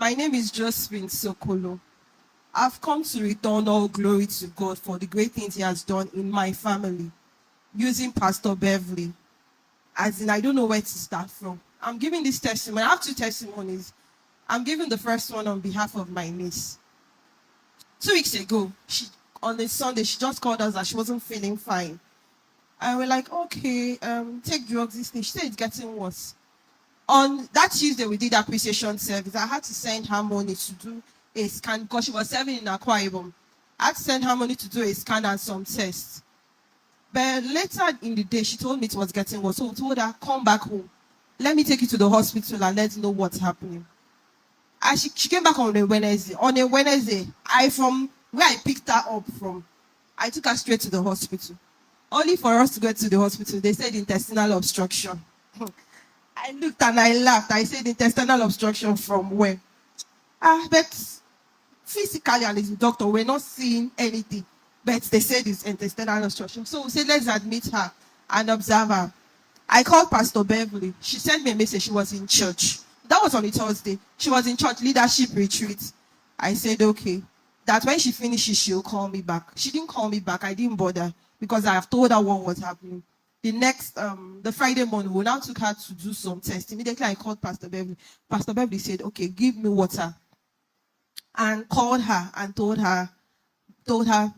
My name is Josephine Sokolo. I've come to return all glory to God for the great things He has done in my family, using Pastor Beverly. As in, I don't know where to start from. I'm giving this testimony. I have two testimonies. I'm giving the first one on behalf of my niece. 2 weeks ago, on a Sunday, she just called us that she wasn't feeling fine. And we're like, okay, take drugs, this thing. She said it's getting worse. On that Tuesday, we did appreciation service. I had to send her money to do a scan because she was serving in Akwa Ibom. I had to send her money to do a scan and some tests. But later in the day, she told me it was getting worse. So we told her, come back home. Let me take you to the hospital and let you know what's happening. And she came back on a Wednesday. On a Wednesday, from where I picked her up from, I took her straight to the hospital. Only for us to get to the hospital, they said intestinal obstruction. I looked and I laughed. I said intestinal obstruction from where? But physically, and as a doctor, we're not seeing anything. But they said it's intestinal obstruction. So we said, let's admit her and observe her. I called Pastor Beverly. She sent me a message. She was in church. That was on a Thursday. She was in church leadership retreat. I said, okay. That when she finishes, she'll call me back. She didn't call me back. I didn't bother because I have told her what was happening. The Friday morning, we now took her to do some tests. Immediately, I called Pastor Beverly. Pastor Beverly said, okay, give me water. And called her and told her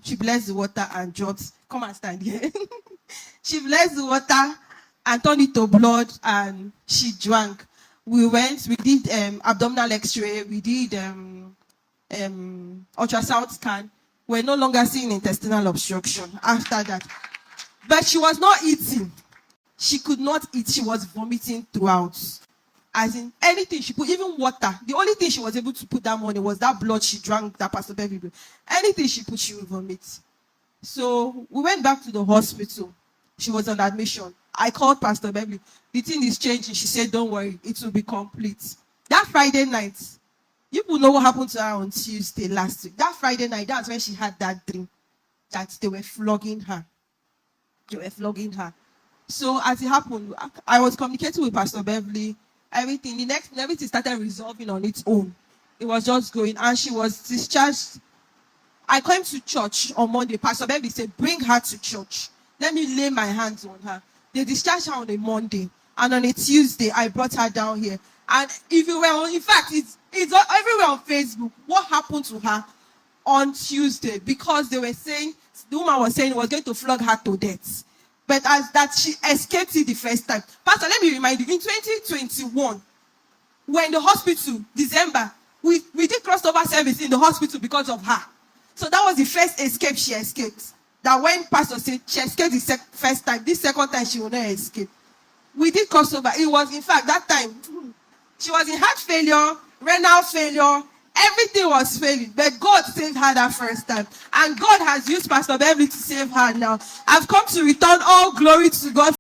she blessed the water and dropped. Come and stand here. She blessed the water and turned it to blood and she drank. We did abdominal x-ray, we did ultrasound scan. We're no longer seeing intestinal obstruction after that. But she was not eating. She could not eat. She was vomiting throughout. As in anything she put, even water. The only thing she was able to put that morning was that blood she drank, that Pastor Beverly. Anything she put, she would vomit. So we went back to the hospital. She was on admission. I called Pastor Beverly. The thing is changing. She said, don't worry, it will be complete. That Friday night, you will know what happened to her on Tuesday last week. That Friday night, that's when she had that dream that they were flogging her. They were flogging her. So as it happened, I was communicating with Pastor Beverly. Everything started resolving on its own. It was just going, and she was discharged. I came to church on Monday. Pastor Beverly said, bring her to church. Let me lay my hands on her. They discharged her on a Monday, and on a Tuesday, I brought her down here. And if you were, in fact, it's everywhere on Facebook. What happened to her on Tuesday? Because they were saying, the woman was saying, was going to flog her to death. But as that she escaped it the first time. Pastor, let me remind you, in 2021, we're in the hospital, December, we did crossover service in the hospital because of her. So that was the first escape she escaped. That when Pastor said she escaped the first time, this second time she will not escape. We did crossover. It was, in fact, that time, she was in heart failure, renal failure, everything was failing. But God saved her that first time. And God has used Pastor Beverly to save her now. I've come to return all glory to God